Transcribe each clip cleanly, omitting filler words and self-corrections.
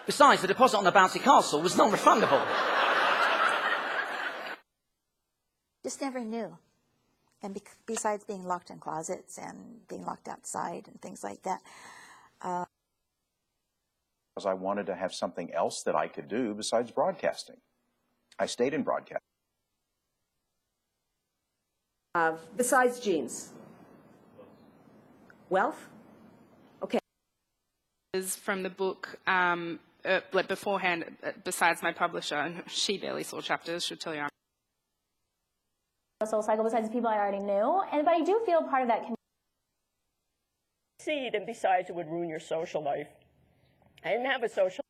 Besides, the deposit on the bouncy castle was non-refundable. Just never knew. And besides being locked in closets and being locked outside and things like that. Because I wanted to have something else that I could do besides broadcasting. I stayed in broadcasting. Besides genes. Wealth? Okay. Is from the book, like beforehand, besides my publisher, and she barely saw chapters, she'll tell you. Soul Cycle besides people I already knew, but I do feel part of that community. And besides, it would ruin your social life. I didn't have a social.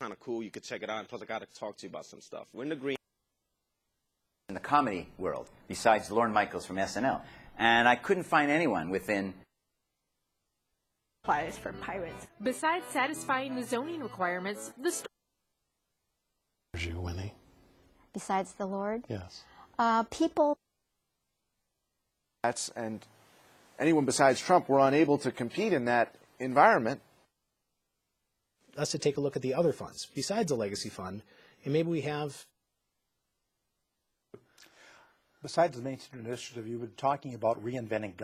Kind of cool. You could check it out. And plus, I got to talk to you about some stuff. We're in the green. In the comedy world, besides Lorne Michaels from SNL, and I couldn't find anyone within. Applies for pirates. Besides satisfying the zoning requirements, the you, Winnie. Besides the Lord? Yes. People. And anyone besides Trump were unable to compete in that environment. Us to take a look at the other funds besides the legacy fund, and maybe we have. Besides the Main Street Initiative, you were talking about reinventing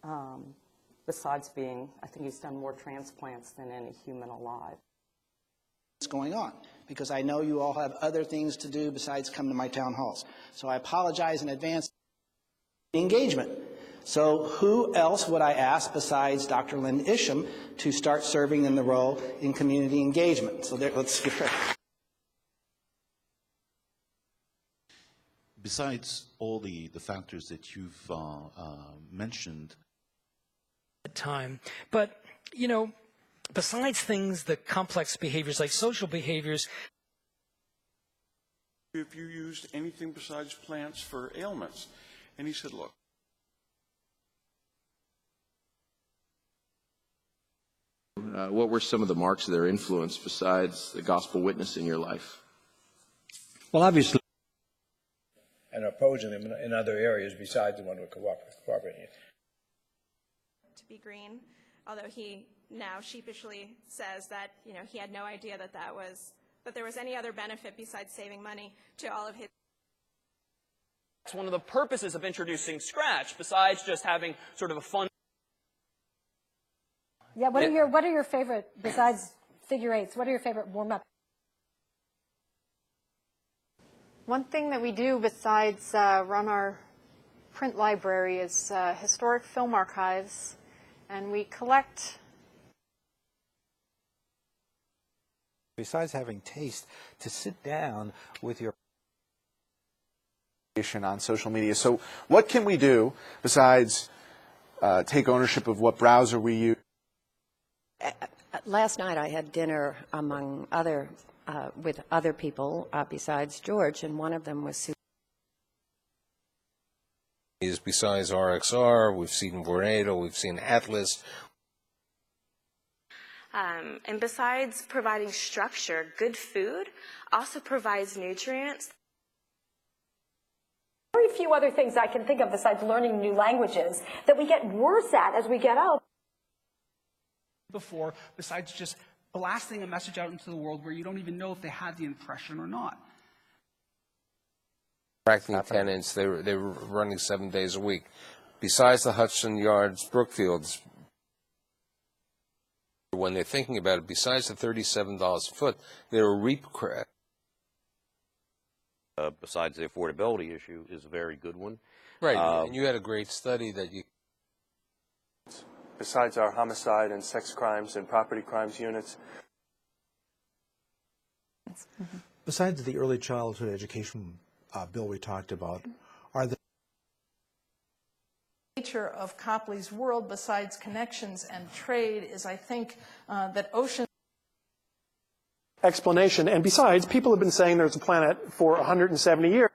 government. Besides being, I think he's done more transplants than any human alive. What's going on? Because I know you all have other things to do besides come to my town halls. So I apologize in advance. Engagement. So who else would I ask besides Dr. Lynn Isham to start serving in the role in community engagement? So let's get ready. Besides all the factors that you've mentioned. Time. But, you know, besides things, the complex behaviors like social behaviors. If you used anything besides plants for ailments. And he said, look. What were some of the marks of their influence besides the gospel witness in your life? Well, obviously. And opposing him in other areas besides the one we're cooperating in. To be green, although he now sheepishly says that, you know, he had no idea that there was any other benefit besides saving money to all of his. It's one of the purposes of introducing Scratch, besides just having sort of a fun. Yeah, what are your favorite, besides figure eights, what are your favorite warm-up? One thing that we do besides run our print library is historic film archives, and we collect. Besides having taste, to sit down with your on social media. So what can we do besides take ownership of what browser we use? Last night I had dinner among with other people besides George, and one of them was Sue. Besides RXR, we've seen Vornado, we've seen Atlas. And besides providing structure, good food also provides nutrients. Very few other things I can think of besides learning new languages that we get worse at as we get out. Before, besides just blasting a message out into the world where you don't even know if they had the impression or not. Attracting tenants, they were running 7 days a week. Besides the Hudson Yards, Brookfields, when they're thinking about it, besides the $37 a foot, they're a REAP credit. Besides the affordability issue is a very good one. Right, and you had a great study that you... Besides our homicide and sex crimes and property crimes units. Besides the early childhood education bill we talked about, are the nature of Copley's world, besides connections and trade, is I think that ocean explanation. And besides, people have been saying there's a planet for 170 years.